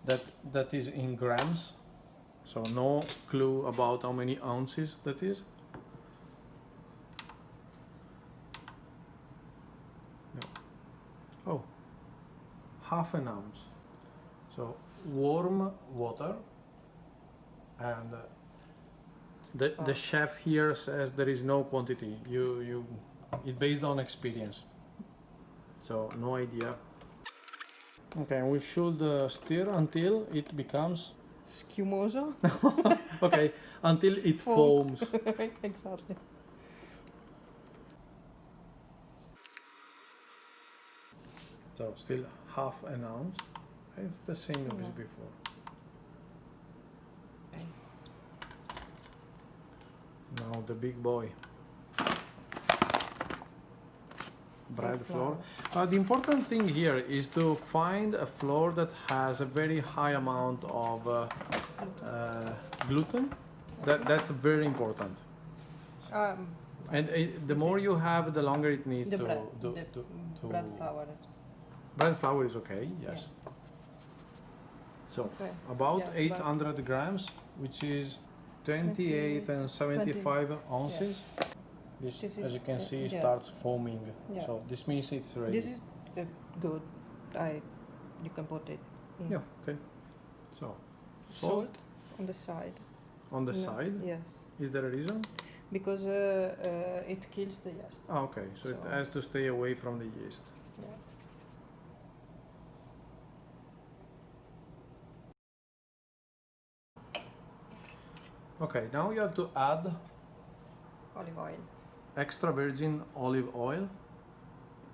that is in grams, so no clue about how many ounces that is. No. Oh, half an ounce. So warm water, and the chef here says there is no quantity. It's based on experience. So no idea. Okay, we should stir until it becomes schiumoso. okay, until it foams. Exactly. So still half an ounce. It's the same as before. Okay. Now the big boy. Bread flour. The important thing here is to find a flour that has a very high amount of gluten. That's very important. And the more you have, the longer it needs to bread flour. Bread flour is okay, yes. Yeah. So about 800 grams, which is 28 and 75 ounces. Yeah. This, as you can see, starts foaming. Yeah. So this means it's ready. This is good. You can put it. Yeah. Okay. So salt on the side. On the side? Yes. Is there a reason? Because it kills the yeast. Ah, okay. So it has to stay away from the yeast. Yeah. Okay. Now you have to add olive oil. Extra virgin olive oil.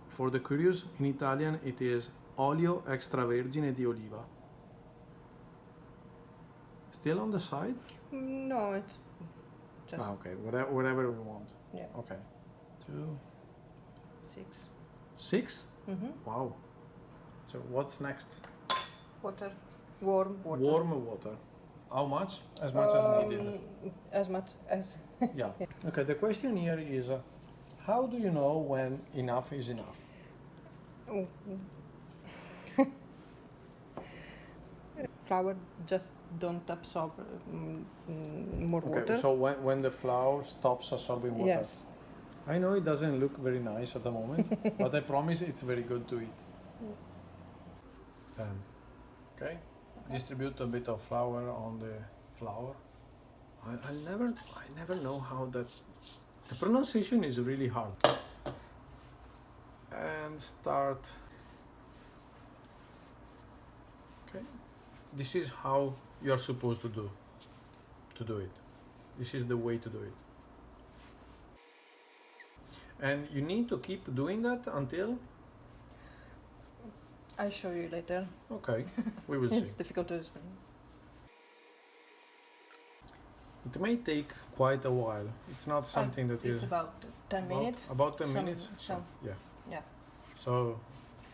For the curious, in Italian it is olio extravergine di oliva. Still on the side? No, it's just... okay, whatever we want. Yeah. Okay. 2, 6. 6? Mm-hmm. Wow. So what's next? Water. Warm water. Warm water. How much? As much as needed. As much as... Yeah. Okay, the question here is, how do you know when enough is enough? Flour just don't absorb more water. Okay, so when the flour stops absorbing water? Yes. I know it doesn't look very nice at the moment, but I promise it's very good to eat. Okay. Distribute a bit of flour on the flour. I never know how that. The pronunciation is really hard. And start. Okay. This is how you are supposed to do it. This is the way to do it. And you need to keep doing that until. I'll show you later. Okay, we will see. It's difficult to explain. It may take quite a while. It's not something that it's about 10 minutes. About 10 minutes? So, yeah. Yeah. So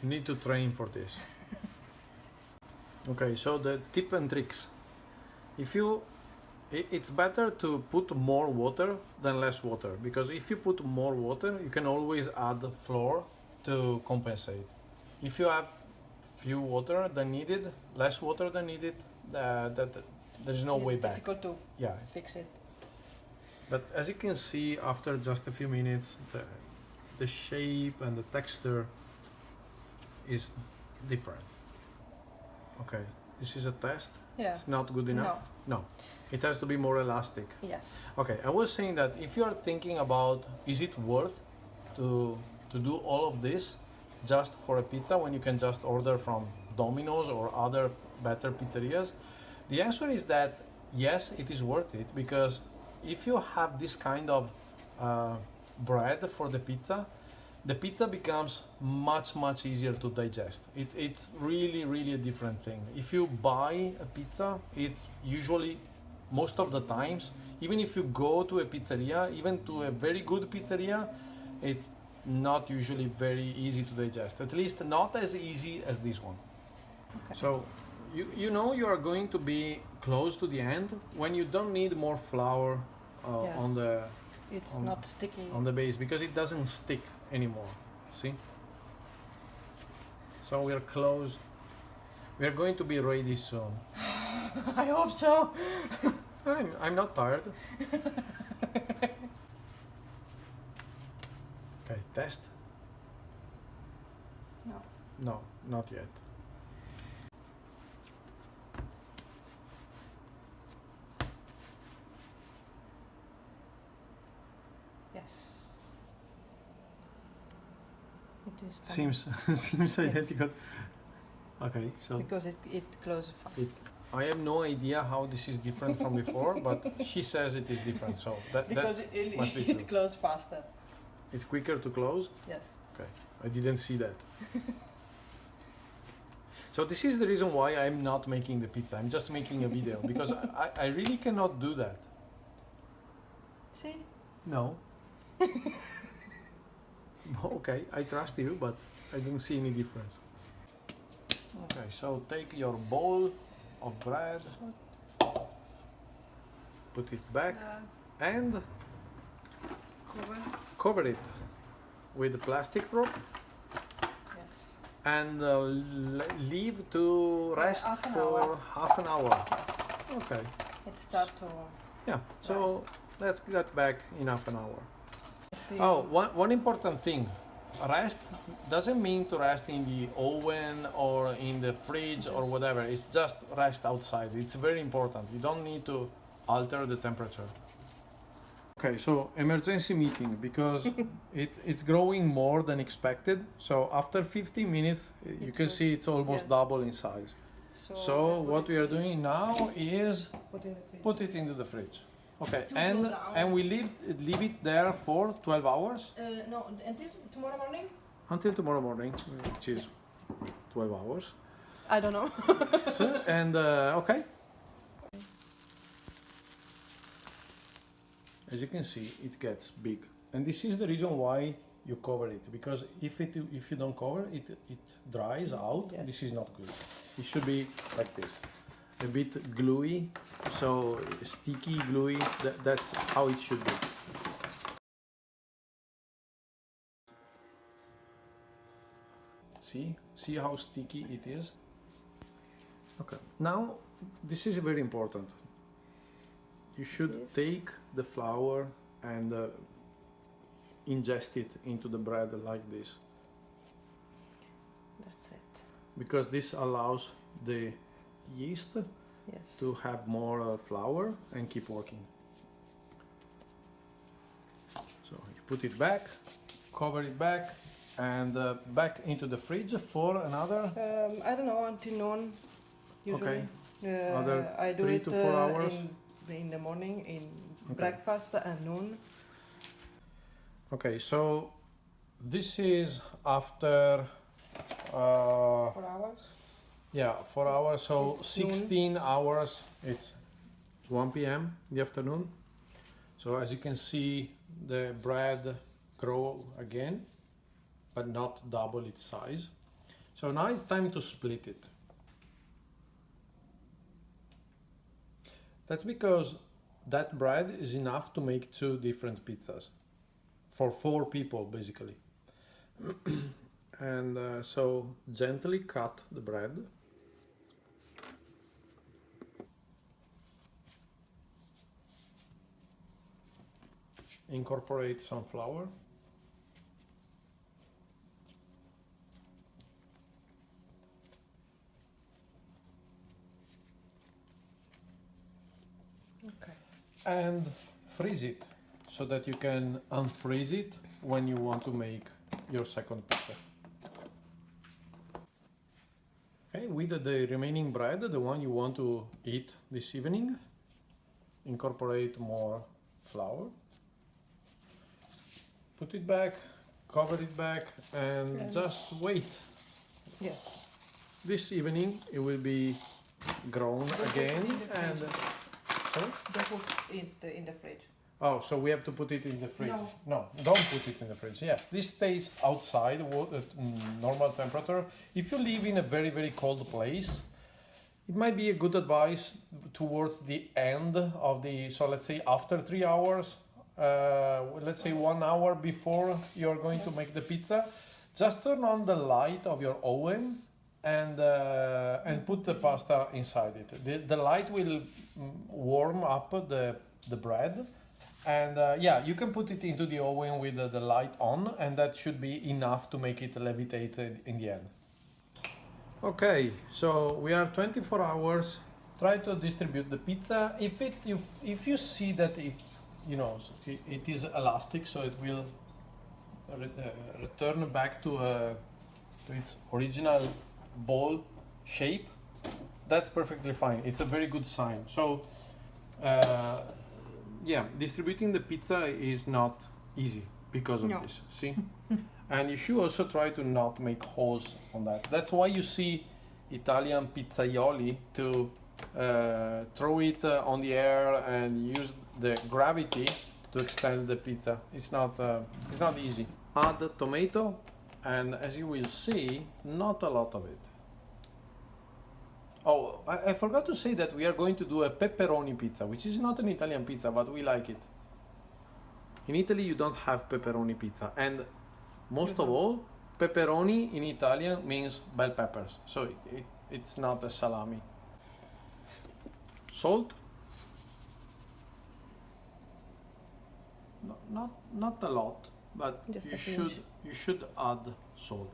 you need to train for this. Okay, so the tip and tricks. It's better to put more water than less water, because if you put more water, you can always add flour to compensate. If you have few water than needed, less water than needed, there's no way back. It's difficult to fix it. But as you can see, after just a few minutes, the shape and the texture is different. Okay, this is a test. Yeah. It's not good enough. No, it has to be more elastic. Yes. Okay, I was saying that if you are thinking about, is it worth to do all of this just for a pizza when you can just order from Domino's or other better pizzerias? The answer is that yes, it is worth it, because if you have this kind of bread for the pizza becomes much easier to digest. It's really a different thing. If you buy a pizza, it's usually, most of the times, even if you go to a pizzeria, even to a very good pizzeria, it's not usually very easy to digest. At least not as easy as this one. Okay. So you know you are going to be close to the end when you don't need more flour on the. It's not sticky on the base, because it doesn't stick anymore. See? So we are close. We are going to be ready soon. I hope so. I'm not tired. Okay, test. No. No, not yet. Yes. It is coming. Seems identical. Okay, so Because it closes fast. I have no idea how this is different from before, but she says it is different, so because that must be true. it closes faster. It's quicker to close? Yes. Okay, I didn't see that. So this is the reason why I'm not making the pizza. I'm just making a video because I really cannot do that. See? No. Okay, I trust you, but I don't see any difference. Okay, so take your bowl of bread, put it back, and cover it with a plastic wrap. Yes. And leave to rest half an for hour. half an hour. Yes. Okay. It starts to. Yeah. So let's get back in half an hour. Do Oh, one important thing. Rest doesn't mean to rest in the oven or in the fridge or whatever. It's just rest outside. It's very important. You don't need to alter the temperature. Okay, so emergency meeting because it's growing more than expected. So after 15 minutes, you can see it's almost double in size. So what we are doing now is put it into the fridge. Okay, and we leave it there for 12 hours. No, until tomorrow morning. Until tomorrow morning, which is 12 hours. I don't know. So, and okay. As you can see, it gets big, and this is the reason why you cover it, because if you don't cover it, it dries out. Yes. This is not good. It should be like this, a bit gluey, so sticky, gluey. That's how it should be. See how sticky it is. Okay. Now this is very important. You should take the flour and ingest it into the bread like this. That's it. Because this allows the yeast to have more flour and keep working. So you put it back, cover it back, and back into the fridge for another. I don't know, until noon. Usually. Okay. Another I do 3 it to 4 hours. in the morning, in breakfast and noon. Okay, so this is after 4 hours. Yeah, 4 hours, so It's 16 hours. It's 1 p.m. in the afternoon. So as you can see, the bread grow again, but not double its size. So now it's time to split it. That's because that bread is enough to make 2 different pizzas for 4 people basically. And so gently cut the bread. Incorporate some flour. Okay. And freeze it so that you can unfreeze it when you want to make your second pizza. Okay, with the remaining bread, the one you want to eat this evening, incorporate more flour. Put it back, cover it back, and just wait. Yes. This evening it will be grown again. And sorry? Don't put it in the fridge. Oh, so we have to put it in the fridge? No. No, don't put it in the fridge. Yes, this stays outside at normal temperature. If you live in a very, very cold place, it might be a good advice towards the end of the, so let's say after 3 hours, let's say 1 hour before you're going to make the pizza, just turn on the light of your oven and put the pasta inside it. The light will warm up the bread, and yeah, you can put it into the oven with the light on, and that should be enough to make it levitate in the end. Okay, so we are 24 hours. Try to distribute the pizza. If you see that it is elastic, so it will return back to its original ball shape, that's perfectly fine. It's a very good sign. So yeah, distributing the pizza is not easy because of this. See, and you should also try to not make holes on that. That's why you see Italian pizzaioli to throw it on the air and use the gravity to extend the pizza. It's not easy. Add the tomato, and as you will see, not a lot of it. Oh, I forgot to say that we are going to do a pepperoni pizza, which is not an Italian pizza, but we like it. In Italy, you don't have pepperoni pizza, and most of all, pepperoni in Italian means bell peppers, so it's not a salami. Salt. No, not a lot, but you should add salt.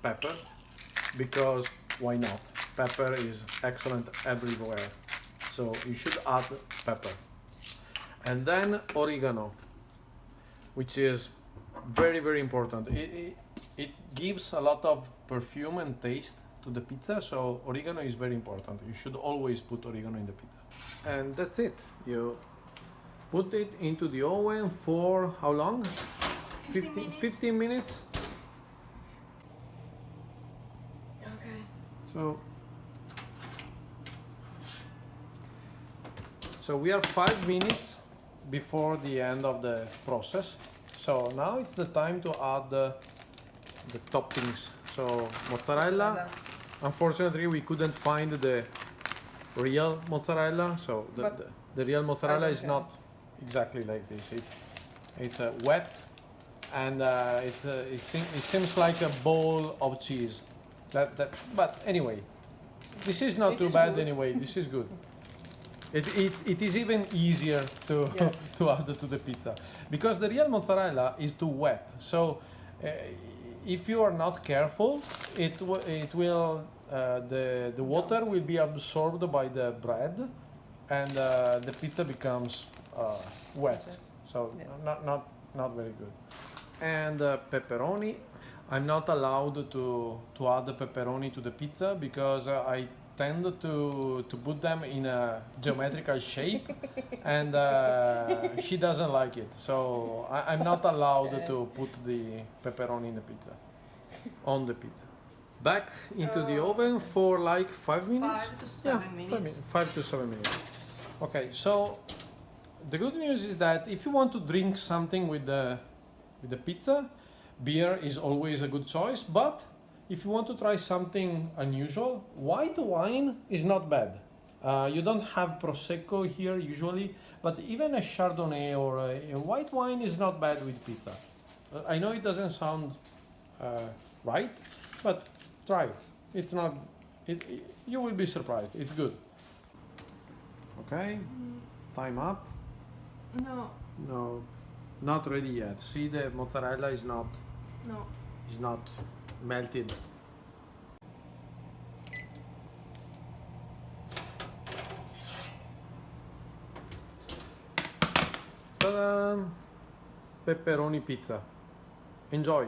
Pepper, because why not? Pepper is excellent everywhere, so you should add pepper. And then oregano, which is very, very important. It gives a lot of perfume and taste to the pizza, so oregano is very important. You should always put oregano in the pizza. And that's it. You put it into the oven for how long? 15 minutes. Okay. So we are 5 minutes before the end of the process. So now it's the time to add the toppings. So mozzarella. Unfortunately, we couldn't find the real mozzarella. So the real mozzarella is not exactly like this. It's wet, and it seems like a bowl of cheese. But anyway, this is not too bad anyway. This is good. It is even easier to to add to the pizza, because the real mozzarella is too wet. So if you are not careful, it will the water will be absorbed by the bread, and the pizza becomes wet. So not very good. And pepperoni. I'm not allowed to add the pepperoni to the pizza because I tend to put them in a geometrical shape, and she doesn't like it. So I'm not allowed to put the pepperoni in the pizza, on the pizza. Back into the oven for like 5 minutes? 5 to 7 minutes. 5 to 7 minutes. Okay, so the good news is that if you want to drink something with the pizza, beer is always a good choice, but if you want to try something unusual, white wine is not bad. You don't have Prosecco here usually, but even a Chardonnay or a white wine is not bad with pizza. I know it doesn't sound right, but try it. It's not. You will be surprised. It's good. Okay, time up. No. No, not ready yet. See, the mozzarella is not. No. Is not melted. Ta-da! Pepperoni pizza. Enjoy.